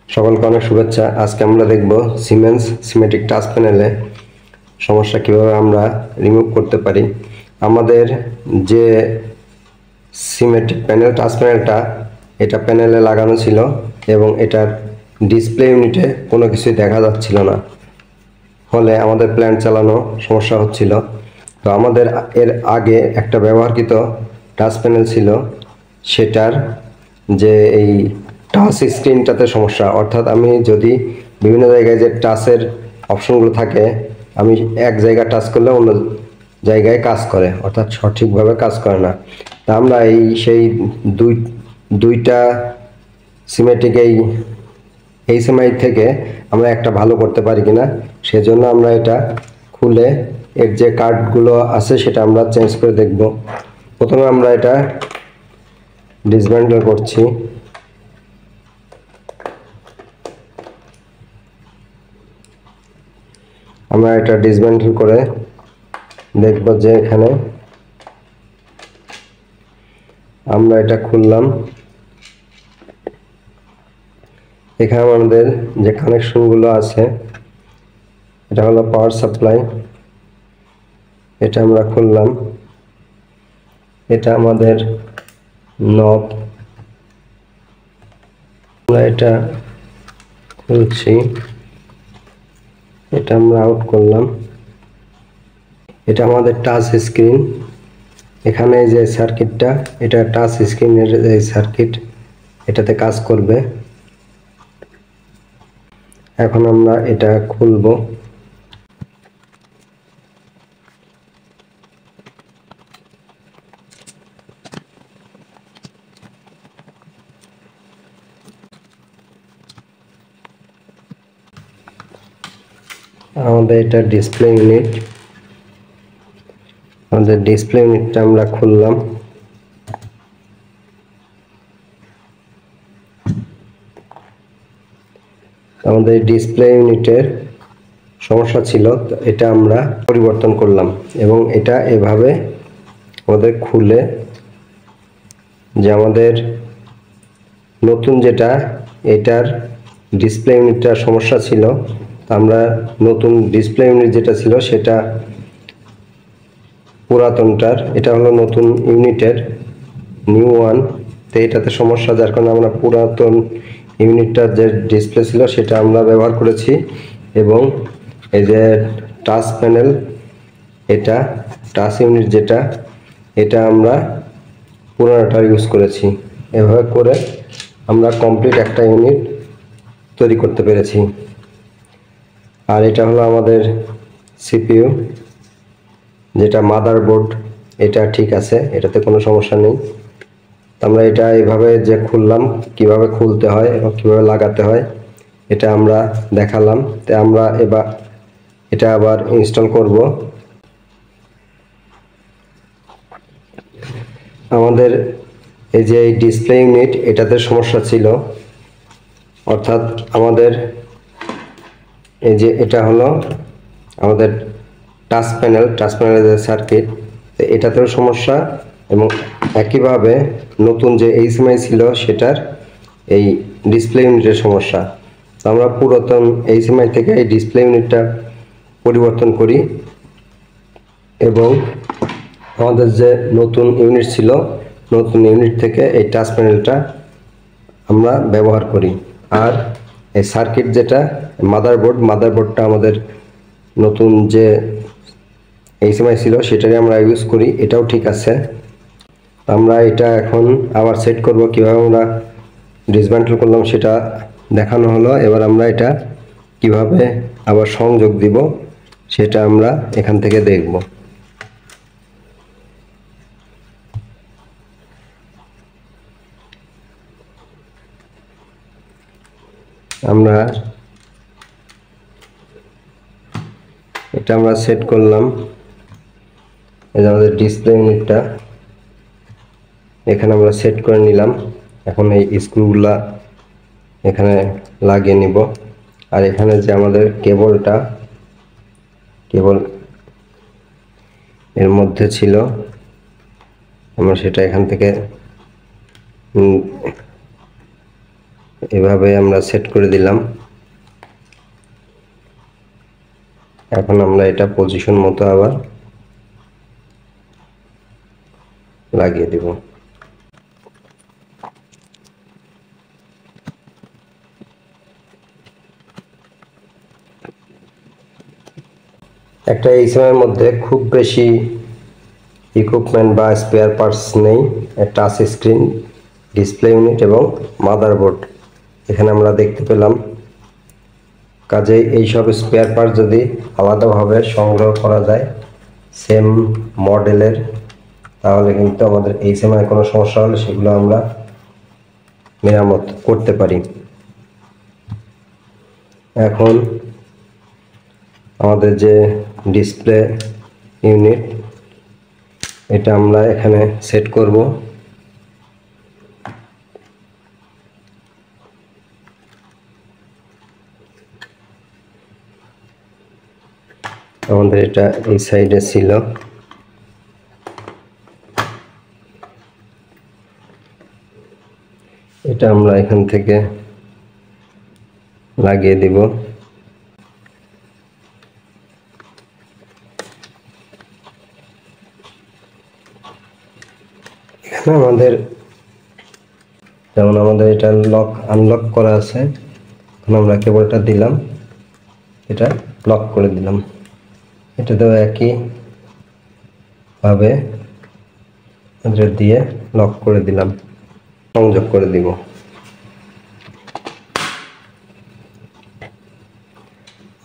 সকলকে অনেক শুভেচ্ছা। আজকে আমরা দেখব সিমেন্স সিমেট্রিক টাচ প্যানেলে সমস্যা কিভাবে আমরা রিমুভ করতে পারি। আমাদের যে সিমেট্রিক প্যানেল টাচ প্যানেলটা এটা প্যানেলে লাগানো ছিল এবং এটার ডিসপ্লে ইউনিটে কোনো কিছুই দেখা যাচ্ছিল না, ফলে আমাদের প্ল্যান্ট চালানো সমস্যা হচ্ছিল। তো আমাদের এর আগে একটা ব্যবহারকৃত টাচ প্যানেল ছিল, সেটার যে এই টাচ স্ক্রিনটাতে সমস্যা, অর্থাৎ আমি যদি বিভিন্ন জায়গায় যে টাচের অপশনগুলো থাকে আমি এক জায়গায় টাচ করলে অন্য জায়গায় কাজ করে, অর্থাৎ সঠিকভাবে কাজ করে না। তা আমরা সেই দুইটা সিমেট্রিক এইচএমআই থেকে আমরা একটা ভালো করতে পারি কিনা, সেজন্য আমরা এটা খুলে এর যে কার্ডগুলো আছে সেটা আমরা চেঞ্জ করে দেখব। প্রথমে আমরা এটা ডিসমেন্টল করছি। আমরা এটা ডিসমেন্টল করে দেখব যে এখানে আমরা এটা খুললাম। এখানে আমাদের যে কানেকশনগুলো আছে, এটা হলো পাওয়ার সাপ্লাই, এটা আমরা খুললাম। এটা আমাদের নব, আমরা এটা খুলছি, এটা আমরা আউট করলাম। এটা আমাদের টাচ স্ক্রিন। এখানে যে সার্কিটটা, এটা টাচ স্ক্রিনের এই সার্কিট, এটাতে কাজ করবে। এখন আমরা এটা খুলব। আমাদের এটা ডিসপ্লে ইউনিট, আমাদের ডিসপ্লে ইউনিটটা আমরা খুললাম। আমাদের ডিসপ্লে ইউনিটের সমস্যা ছিল, এটা আমরা পরিবর্তন করলাম এবং এটা এভাবে আমাদের খুলে, যে আমাদের নতুন যেটা এটার ডিসপ্লে ইউনিটটার সমস্যা ছিল, আমরা নতুন ডিসপ্লে ইউনিট যেটা ছিল সেটা পুরাতনটার, এটা হলো নতুন ইউনিটের নিউ ওয়ান। তো এটাতে সমস্যা, যার কারণে আমরা পুরাতন ইউনিটটার যে ডিসপ্লে ছিল সেটা আমরা ব্যবহার করেছি এবং এই যে টাচ প্যানেল, এটা টাচ ইউনিট যেটা, এটা আমরা পুরানোটার ইউজ করেছি। এভাবে করে আমরা কমপ্লিট একটা ইউনিট তৈরি করতে পেরেছি। আর এটা হলো আমাদের সিপিইউ, যেটা মাদারবোর্ড, এটা ঠিক আছে, এটাতে কোনো সমস্যা নেই। আমরা এটা এইভাবে যে খুললাম, কিভাবে খুলতে হয় এবং কিভাবে লাগাতে হয় এটা আমরা দেখালাম। তো আমরা এবার এটা আবার ইনস্টল করব। আমাদের এই যে ডিসপ্লে ইউনিট, এটাতে সমস্যা ছিল, অর্থাৎ আমাদের এই যে এটা হলো আমাদের টাচ প্যানেল, টাচ প্যানেলের যে সার্কিট, এটাতেও সমস্যা এবং একইভাবে নতুন যে এইচএমআই ছিল সেটার এই ডিসপ্লে ইউনিটের সমস্যা। তো আমরা পুরাতন এইচএমআই থেকে এই ডিসপ্লে ইউনিটটা পরিবর্তন করি এবং আমাদের যে নতুন ইউনিট ছিল, নতুন ইউনিট থেকে এই টাচ প্যানেলটা আমরা ব্যবহার করি। আর এই সার্কিট যেটা মাদারবোর্ডটা আমাদের নতুন যে এইচএমআই ছিল সেটাই আমরা ইউজ করি, এটাও ঠিক আছে। আমরা এটা এখন আবার সেট করব, কিভাবে আমরা ডিসমেন্টল করলাম সেটা দেখানো হলো। এবার আমরা এটা কিভাবে আবার সংযোগ দিব সেটা আমরা এখান থেকে দেখব। আমরা এটা সেট করলাম। এই যে আমাদের ডিসপ্লে ইউনিটটা এখানে আমরা সেট করে নিলাম। এখন এই স্ক্রুগুলা এখানে লাগিয়ে নিব। আর এখানে যে আমাদের কেবল এর মধ্যে ছিল, আমরা সেটা এখান থেকে এভাবে আমরা সেট করে দিলাম। এখন আমরা এটা পজিশন মতো আবার লাগিয়ে দিব। একটা এইচএমআই এর মধ্যে খুব বেশি ইকুইপমেন্ট বা স্পেয়ার পার্টস নেই। টাচ স্ক্রিন, ডিসপ্লে ইউনিট এবং মাদারবোর্ড এখানে আমরা দেখতে পেলাম। কাজেই এইসব স্পেয়ার পার্টস যদি আলাদাভাবে সংগ্রহ করা যায় সেম মডেলের, তাহলে কিন্তু আমাদের এইচএমআই কোনো সমস্যা হলে সেগুলো আমরা মেরামত করতে পারি। এখন আমাদের যে ডিসপ্লে ইউনিট, এটা আমরা এখানে সেট করব। আমাদের এটা এই সাইডে ছিল, এটা আমরা এখান থেকে লাগিয়ে দিব। এখানে আমাদের যেমন আমাদের এটা লক আনলক করা আছে, এখন আমরা কেবলটা দিলাম, এটা লক করে দিলাম। এটাতেও একই ভাবে দিয়ে লক করে দিলাম, সংযোগ করে দিব।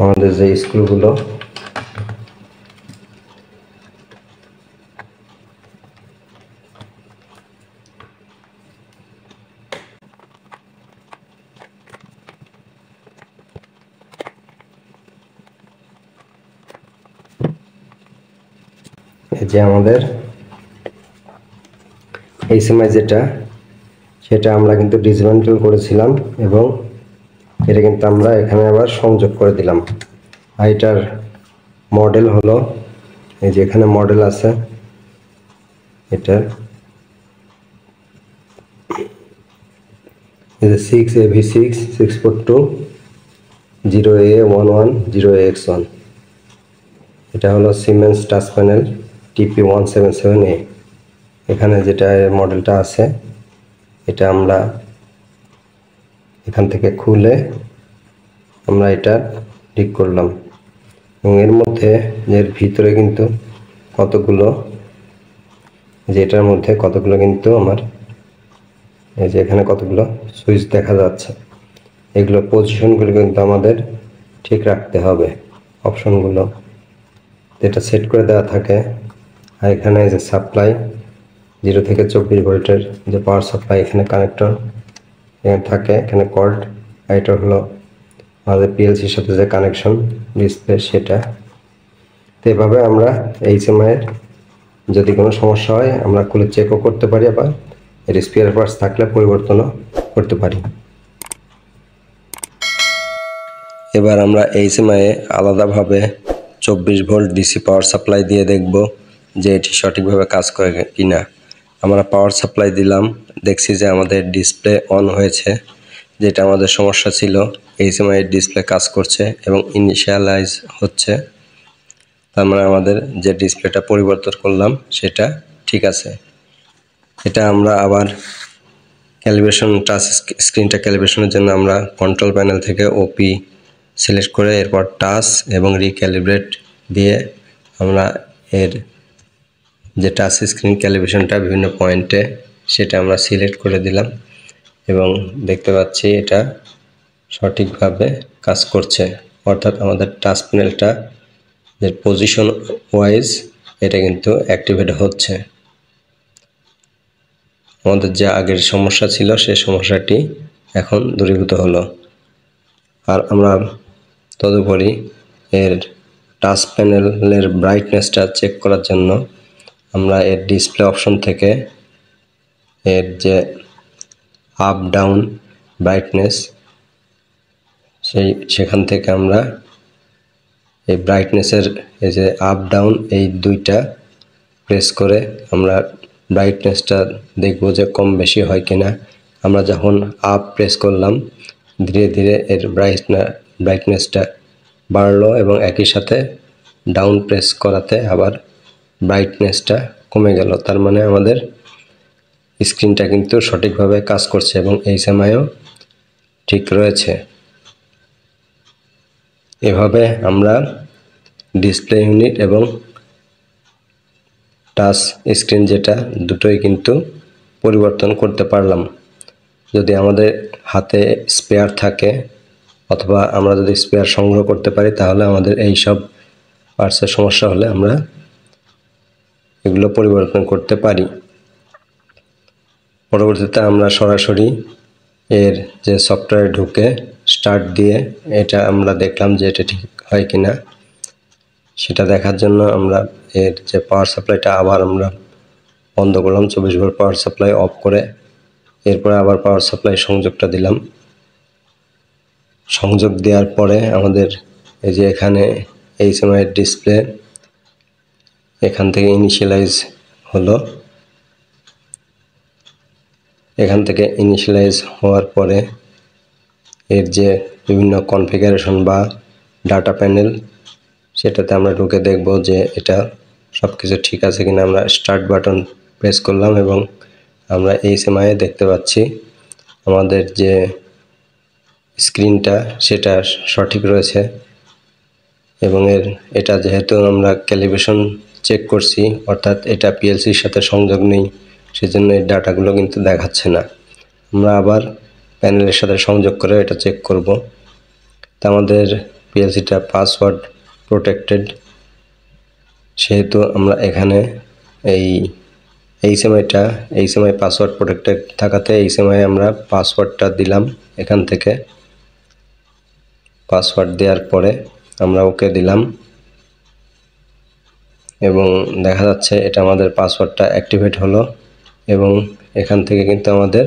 আমাদের যে স্ক্রুগুলো এই যে আমাদের এইচএমআই যেটা, সেটা আমরা কিন্তু ডিসমেন্টল করেছিলাম এবং এটা কিন্তু আমরা এখানে আবার সংযোগ করে দিলাম। আর এটার মডেল হলো, এই যে এখানে মডেল আছে, এটার 6AV6 642 0A11 এটা হলো সিমেন্স টাচ প্যানেল TP177A। এখানে যেটা মডেলটা আছে এটা আমরা এখান থেকে খুলে আমরা এটা ঠিক করলাম এবং এর মধ্যে এর ভিতরে কিন্তু কতগুলো, যে এটার মধ্যে কতগুলো কিন্তু আমার এই যে এখানে কতগুলো সুইচ দেখা যাচ্ছে। এগুলো পজিশনগুলো কিন্তু আমাদের ঠিক রাখতে হবে, অপশনগুলো যেটা সেট করে দেওয়া থাকে। আর এখানে যে সাপ্লাই 0 থেকে 24 ভোল্টের যে পাওয়ার সাপ্লাই, এখানে কানেক্টর এখানে থাকে, এখানে কর্ড। আর এটা হলো আমাদের পিএলসির সাথে যে কানেকশন ডিসপ্লে, সেটা। তো এভাবে আমরা এইচএমআই এর যদি কোনো সমস্যা হয় আমরা খুলে চেকও করতে পারি, আবার এর স্পেয়ার পার্টস থাকলে পরিবর্তনও করতে পারি। এবার আমরা এইচএমআই এ আলাদাভাবে 24 ভোল্ট ডিসি পাওয়ার সাপ্লাই দিয়ে দেখব যে এটি সঠিকভাবে কাজ করে কিনা। আমরা পাওয়ার সাপ্লাই দিলাম, দেখছি যে আমাদের ডিসপ্লে অন হয়েছে, যেটা আমাদের সমস্যা ছিল। এইচএমআই এর ডিসপ্লে কাজ করছে এবং ইনিশিয়ালাইজ হচ্ছে, তার মানে আমাদের যে ডিসপ্লেটা পরিবর্তন করলাম সেটা ঠিক আছে। এটা আমরা আবার ক্যালিব্রেশন, টাচ স্ক্রিনটা ক্যালিব্রেশনের জন্য আমরা কন্ট্রোল প্যানেল থেকে ওপি সিলেক্ট করে এরপর টাচ এবং রিক্যালিব্রেট দিয়ে আমরা এর যে টাচ স্ক্রিন ক্যালিব্রেশনটা বিভিন্ন পয়েন্টে সেটা আমরা সিলেক্ট করে দিলাম এবং দেখতে পাচ্ছি এটা সঠিকভাবে কাজ করছে। অর্থাৎ আমাদের টাচ প্যানেলটা যে পজিশন ওয়াইজ এটা কিন্তু অ্যাক্টিভেট হচ্ছে। আমাদের যে আগের সমস্যা ছিল সেই সমস্যাটি এখন দূরীভূত হলো। আর আমরা তদুপরি এর টাচ প্যানেলের ব্রাইটনেসটা চেক করার জন্য আমরা এর ডিসপ্লে অপশন থেকে এর যে আপ ডাউন ব্রাইটনেস, সেখান থেকে আমরা এই ব্রাইটনেসের এই যে আপ ডাউন এই দুইটা প্রেস করে আমরা ব্রাইটনেসটা দেখব যে কম বেশি হয় কিনা। আমরা যখন আপ প্রেস করলাম ধীরে ধীরে এর ব্রাইটনেসটা বাড়লো এবং একই সাথে ডাউন প্রেস করাতে আবার ব্রাইটনেসটা কমে গেল। তার মানে আমাদের স্ক্রিনটা কিন্তু সঠিকভাবে কাজ করছে এবং এইচএমআইও ঠিক রয়েছে। এভাবে আমরা ডিসপ্লে ইউনিট এবং টাচ স্ক্রিন যেটা দুটোই কিন্তু পরিবর্তন করতে পারলাম। যদি আমাদের হাতে স্পেয়ার থাকে অথবা আমরা যদি স্পেয়ার সংগ্রহ করতে পারি তাহলে আমাদের এই সব পার্টসের সমস্যা হলে আমরা এগুলো পরিবর্তন করতে পারি। পরবর্তীতে আমরা সরাসরি এর যে সফটওয়্যারে ঢুকে স্টার্ট দিয়ে এটা আমরা দেখলাম যে এটা ঠিক হয় কিনা। সেটা দেখার জন্য আমরা এর যে পাওয়ার সাপ্লাইটা আবার আমরা বন্ধ করলাম, 24 ভোল্ট পাওয়ার সাপ্লাই অফ করে এরপরে আবার পাওয়ার সাপ্লাই সংযোগটা দিলাম। সংযোগ দেওয়ার পরে আমাদের এই যে এখানে এইচএমআই ডিসপ্লে এখান থেকে ইনিশিয়ালাইজ হলো। এখান থেকে ইনিশিয়ালাইজ হওয়ার পরে এর যে বিভিন্ন কনফিগারেশন বা ডাটা প্যানেল সেটাতে আমরা ঢুকে দেখব যে এটা সব কিছু ঠিক আছে কিনা। আমরা স্টার্ট বাটন প্রেস করলাম এবং আমরা এইচএমআই দেখতে পাচ্ছি আমাদের যে স্ক্রিনটা সেটা সঠিক রয়েছে এবং এটা যেহেতু আমরা ক্যালিব্রেশন চেক করছি অর্থাৎ এটা পিএলসির সাথে সংযোগ নেই, সেজন্য এই ডাটাগুলো কিন্তু দেখাচ্ছে না। আমরা আবার প্যানেলের সাথে সংযোগ করে এটা চেক করব। তা আমাদের পিএলসিটা পাসওয়ার্ড প্রোটেক্টেড, সেহেতু আমরা এখানে এই এইচএমআই পাসওয়ার্ড প্রোটেক্টেড থাকাতে এইচএমআই আমরা পাসওয়ার্ডটা দিলাম। এখান থেকে পাসওয়ার্ড দেওয়ার পরে আমরা ওকে দিলাম এবং দেখা যাচ্ছে এটা আমাদের পাসওয়ার্ডটা অ্যাক্টিভেট হলো এবং এখান থেকে কিন্তু আমাদের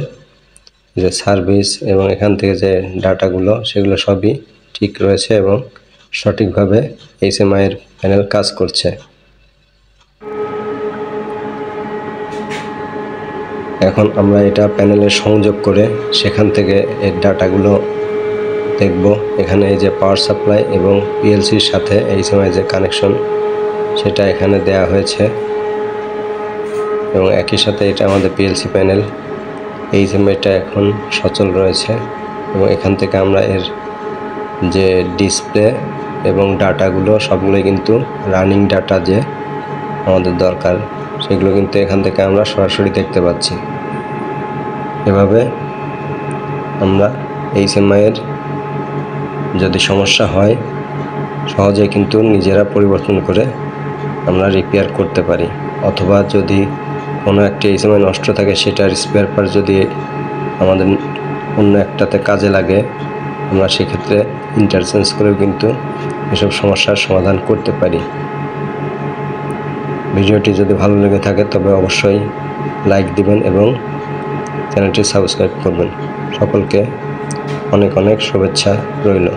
যে সার্ভিস এবং এখান থেকে যে ডাটাগুলো সেগুলো সবই ঠিক রয়েছে এবং সঠিকভাবে এইচএমআই এর প্যানেল কাজ করছে। এখন আমরা এটা প্যানেলে সংযোগ করে সেখান থেকে এর ডাটাগুলো দেখব। এখানে এই যে পাওয়ার সাপ্লাই এবং পিএলসির সাথে এইচএমআই যে কানেকশন সেটা এখানে দেয়া হয়েছে এবং একই সাথে এটা আমাদের পিএলসি প্যানেল। এইচএমআইটা এখন সচল রয়েছে এবং এখান থেকে আমরা এর যে ডিসপ্লে এবং ডাটাগুলো সবগুলোই কিন্তু রানিং ডাটা যে আমাদের দরকার সেগুলো কিন্তু এখান থেকে আমরা সরাসরি দেখতে পাচ্ছি। এভাবে আমরা এইচএমআই এর যদি সমস্যা হয় সহজে কিন্তু নিজেরা পরিবর্তন করে আমরা রিপেয়ার করতে পারি, অথবা যদি কোনো একটি এইচএমআই নষ্ট থাকে সেটার স্পেয়ার পার্ট যদি আমাদের অন্য একটাতে কাজে লাগে আমরা সেক্ষেত্রে ইন্টারচেঞ্জ করেও কিন্তু এসব সমস্যার সমাধান করতে পারি। ভিডিওটি যদি ভালো লেগে থাকে তবে অবশ্যই লাইক দিবেন এবং চ্যানেলটি সাবস্ক্রাইব করবেন। সকলকে অনেক অনেক শুভেচ্ছা রইল।